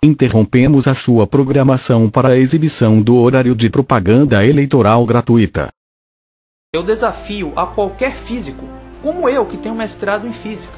interrompemos a sua programação para a exibição do horário de propaganda eleitoral gratuita. Eu desafio a qualquer físico, como eu que tenho mestrado em física,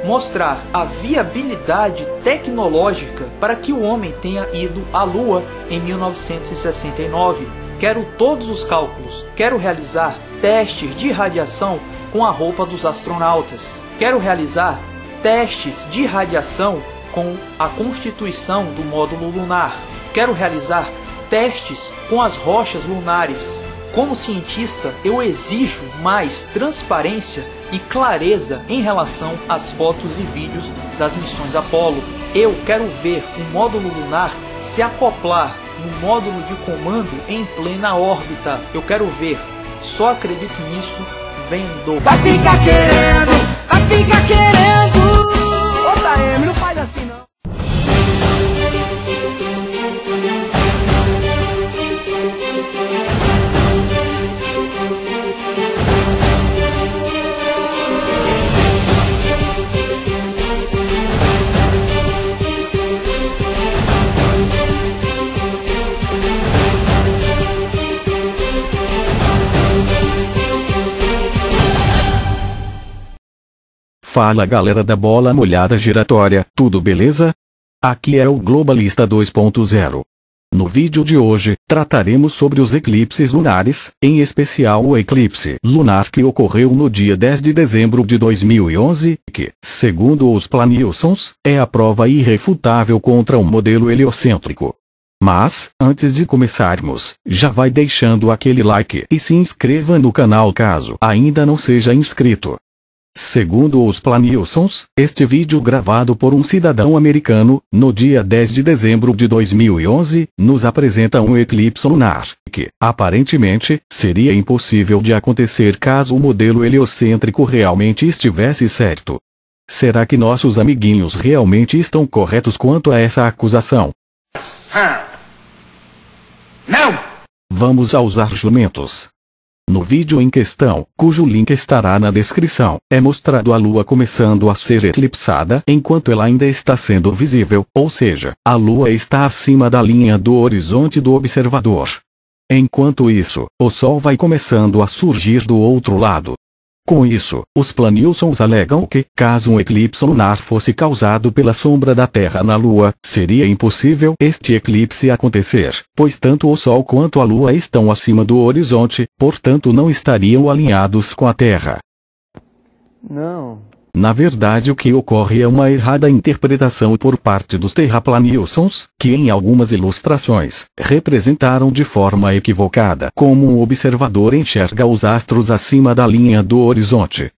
mostrar a viabilidade tecnológica para que o homem tenha ido à Lua em 1969. Quero todos os cálculos, quero realizar testes de radiação com a roupa dos astronautas. Quero realizar testes de radiação com a constituição do módulo lunar. Quero realizar testes com as rochas lunares. Como cientista, eu exijo mais transparência e clareza em relação às fotos e vídeos das missões Apollo. Eu quero ver o módulo lunar se acoplar no módulo de comando em plena órbita. Eu quero ver. Só acredito nisso vendo. Vai ficar querendo, vai ficar querendo. Ô Taeme, não faz assim não. Fala galera da bola molhada giratória, tudo beleza? Aqui é o Globalista 2.0. No vídeo de hoje, trataremos sobre os eclipses lunares, em especial o eclipse lunar que ocorreu no dia 10 de dezembro de 2011, que, segundo os Planilsons, é a prova irrefutável contra um modelo heliocêntrico. Mas, antes de começarmos, já vai deixando aquele like e se inscreva no canal caso ainda não seja inscrito. Segundo os Planilsons, este vídeo gravado por um cidadão americano, no dia 10 de dezembro de 2011, nos apresenta um eclipse lunar, que, aparentemente, seria impossível de acontecer caso o modelo heliocêntrico realmente estivesse certo. Será que nossos amiguinhos realmente estão corretos quanto a essa acusação? Não! Vamos aos argumentos. No vídeo em questão, cujo link estará na descrição, é mostrado a Lua começando a ser eclipsada enquanto ela ainda está sendo visível, ou seja, a Lua está acima da linha do horizonte do observador. Enquanto isso, o Sol vai começando a surgir do outro lado. Com isso, os Planilsons alegam que, caso um eclipse lunar fosse causado pela sombra da Terra na Lua, seria impossível este eclipse acontecer, pois tanto o Sol quanto a Lua estão acima do horizonte, portanto não estariam alinhados com a Terra. Não. Na verdade, o que ocorre é uma errada interpretação por parte dos terraplanilsons, que em algumas ilustrações, representaram de forma equivocada como um observador enxerga os astros acima da linha do horizonte.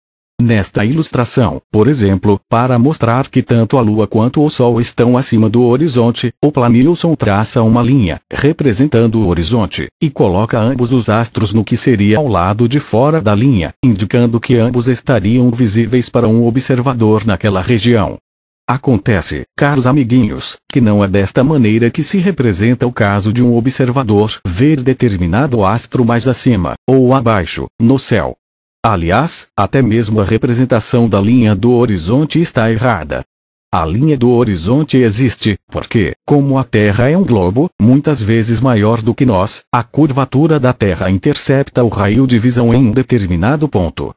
Nesta ilustração, por exemplo, para mostrar que tanto a Lua quanto o Sol estão acima do horizonte, o Planilson traça uma linha, representando o horizonte, e coloca ambos os astros no que seria ao lado de fora da linha, indicando que ambos estariam visíveis para um observador naquela região. Acontece, caros amiguinhos, que não é desta maneira que se representa o caso de um observador ver determinado astro mais acima, ou abaixo, no céu. Aliás, até mesmo a representação da linha do horizonte está errada. A linha do horizonte existe, porque, como a Terra é um globo, muitas vezes maior do que nós, a curvatura da Terra intercepta o raio de visão em um determinado ponto.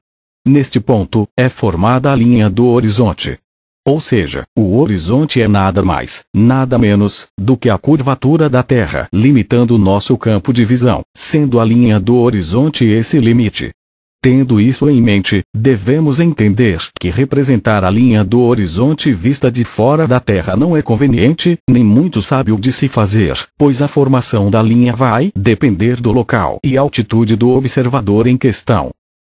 Neste ponto, é formada a linha do horizonte. Ou seja, o horizonte é nada mais, nada menos, do que a curvatura da Terra, limitando o nosso campo de visão, sendo a linha do horizonte esse limite. Tendo isso em mente, devemos entender que representar a linha do horizonte vista de fora da Terra não é conveniente, nem muito sábio de se fazer, pois a formação da linha vai depender do local e altitude do observador em questão.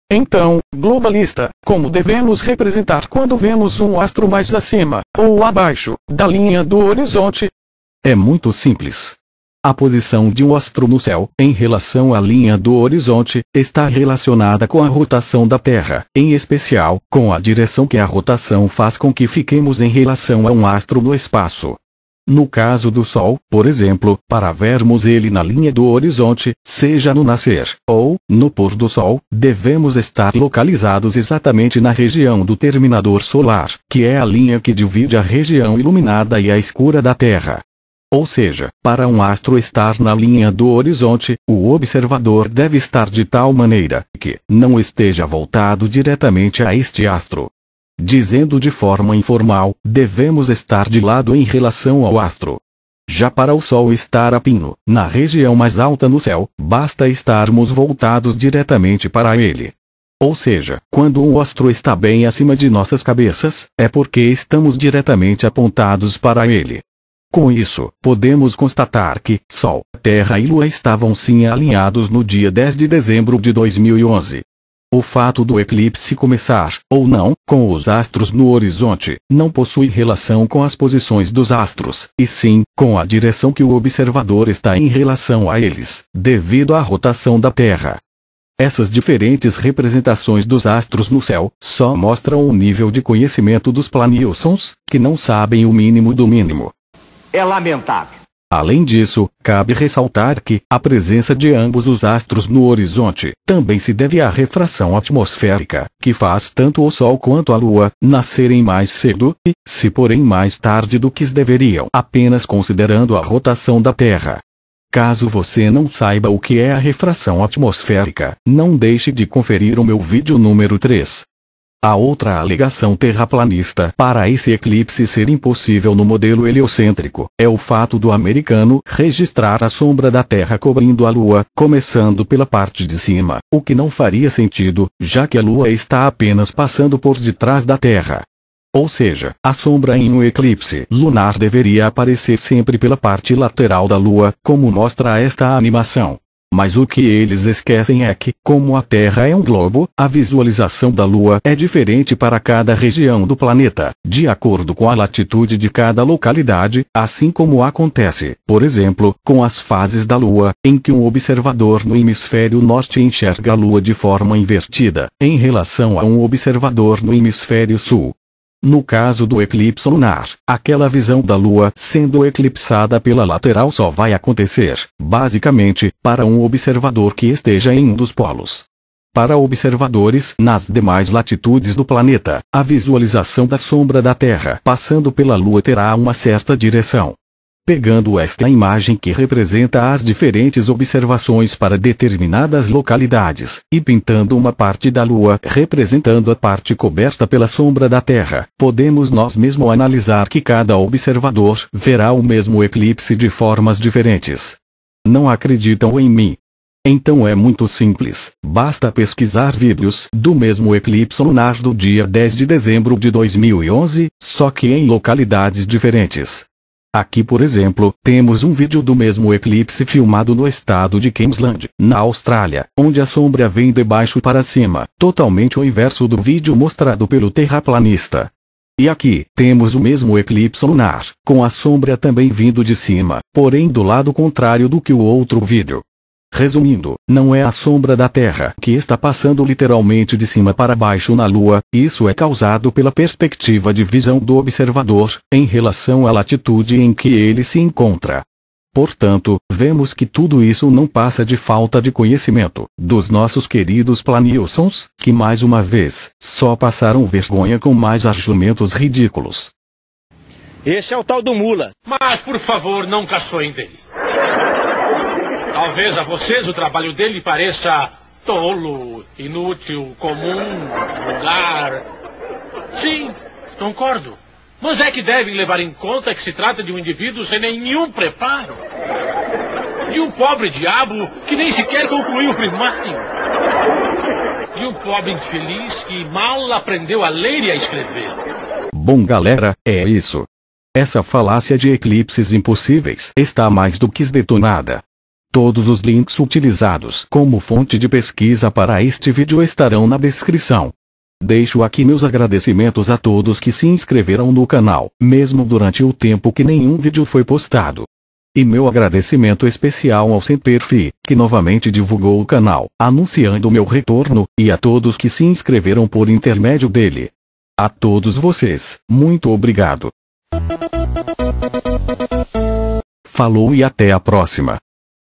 Então, globalista, como devemos representar quando vemos um astro mais acima, ou abaixo, da linha do horizonte? É muito simples. A posição de um astro no céu, em relação à linha do horizonte, está relacionada com a rotação da Terra, em especial, com a direção que a rotação faz com que fiquemos em relação a um astro no espaço. No caso do Sol, por exemplo, para vermos ele na linha do horizonte, seja no nascer, ou, no pôr do Sol, devemos estar localizados exatamente na região do terminador solar, que é a linha que divide a região iluminada e a escura da Terra. Ou seja, para um astro estar na linha do horizonte, o observador deve estar de tal maneira que não esteja voltado diretamente a este astro. Dizendo de forma informal, devemos estar de lado em relação ao astro. Já para o Sol estar a pino, na região mais alta no céu, basta estarmos voltados diretamente para ele. Ou seja, quando um astro está bem acima de nossas cabeças, é porque estamos diretamente apontados para ele. Com isso, podemos constatar que Sol, Terra e Lua estavam sim alinhados no dia 10 de dezembro de 2011. O fato do eclipse começar, ou não, com os astros no horizonte, não possui relação com as posições dos astros, e sim, com a direção que o observador está em relação a eles, devido à rotação da Terra. Essas diferentes representações dos astros no céu, só mostram o nível de conhecimento dos planíuçons, que não sabem o mínimo do mínimo. É lamentável. Além disso, cabe ressaltar que a presença de ambos os astros no horizonte também se deve à refração atmosférica, que faz tanto o Sol quanto a Lua nascerem mais cedo, e, se porém mais tarde do que deveriam, apenas considerando a rotação da Terra. Caso você não saiba o que é a refração atmosférica, não deixe de conferir o meu vídeo número 3. A outra alegação terraplanista para esse eclipse ser impossível no modelo heliocêntrico é o fato do americano registrar a sombra da Terra cobrindo a Lua, começando pela parte de cima, o que não faria sentido, já que a Lua está apenas passando por detrás da Terra. Ou seja, a sombra em um eclipse lunar deveria aparecer sempre pela parte lateral da Lua, como mostra esta animação. Mas o que eles esquecem é que, como a Terra é um globo, a visualização da Lua é diferente para cada região do planeta, de acordo com a latitude de cada localidade, assim como acontece, por exemplo, com as fases da Lua, em que um observador no hemisfério norte enxerga a Lua de forma invertida, em relação a um observador no hemisfério sul. No caso do eclipse lunar, aquela visão da Lua sendo eclipsada pela lateral só vai acontecer, basicamente, para um observador que esteja em um dos polos. Para observadores nas demais latitudes do planeta, a visualização da sombra da Terra passando pela Lua terá uma certa direção. Pegando esta imagem que representa as diferentes observações para determinadas localidades, e pintando uma parte da Lua representando a parte coberta pela sombra da Terra, podemos nós mesmos analisar que cada observador verá o mesmo eclipse de formas diferentes. Não acreditam em mim? Então é muito simples, basta pesquisar vídeos do mesmo eclipse lunar do dia 10 de dezembro de 2011, só que em localidades diferentes. Aqui, por exemplo, temos um vídeo do mesmo eclipse filmado no estado de Queensland, na Austrália, onde a sombra vem de baixo para cima, totalmente o inverso do vídeo mostrado pelo terraplanista. E aqui, temos o mesmo eclipse lunar, com a sombra também vindo de cima, porém do lado contrário do que o outro vídeo. Resumindo, não é a sombra da Terra que está passando literalmente de cima para baixo na Lua, isso é causado pela perspectiva de visão do observador, em relação à latitude em que ele se encontra. Portanto, vemos que tudo isso não passa de falta de conhecimento dos nossos queridos planíuçons, que mais uma vez, só passaram vergonha com mais argumentos ridículos. Esse é o tal do Mula. Mas, por favor, não caçoem dele. Talvez a vocês o trabalho dele pareça tolo, inútil, comum, vulgar. Sim, concordo. Mas é que devem levar em conta que se trata de um indivíduo sem nenhum preparo. De um pobre diabo que nem sequer concluiu o primário. De um pobre infeliz que mal aprendeu a ler e a escrever. Bom, galera, é isso. Essa falácia de eclipses impossíveis está mais do que detonada. Todos os links utilizados como fonte de pesquisa para este vídeo estarão na descrição. Deixo aqui meus agradecimentos a todos que se inscreveram no canal, mesmo durante o tempo que nenhum vídeo foi postado. E meu agradecimento especial ao Semperfi, que novamente divulgou o canal, anunciando meu retorno, e a todos que se inscreveram por intermédio dele. A todos vocês, muito obrigado. Falou e até a próxima.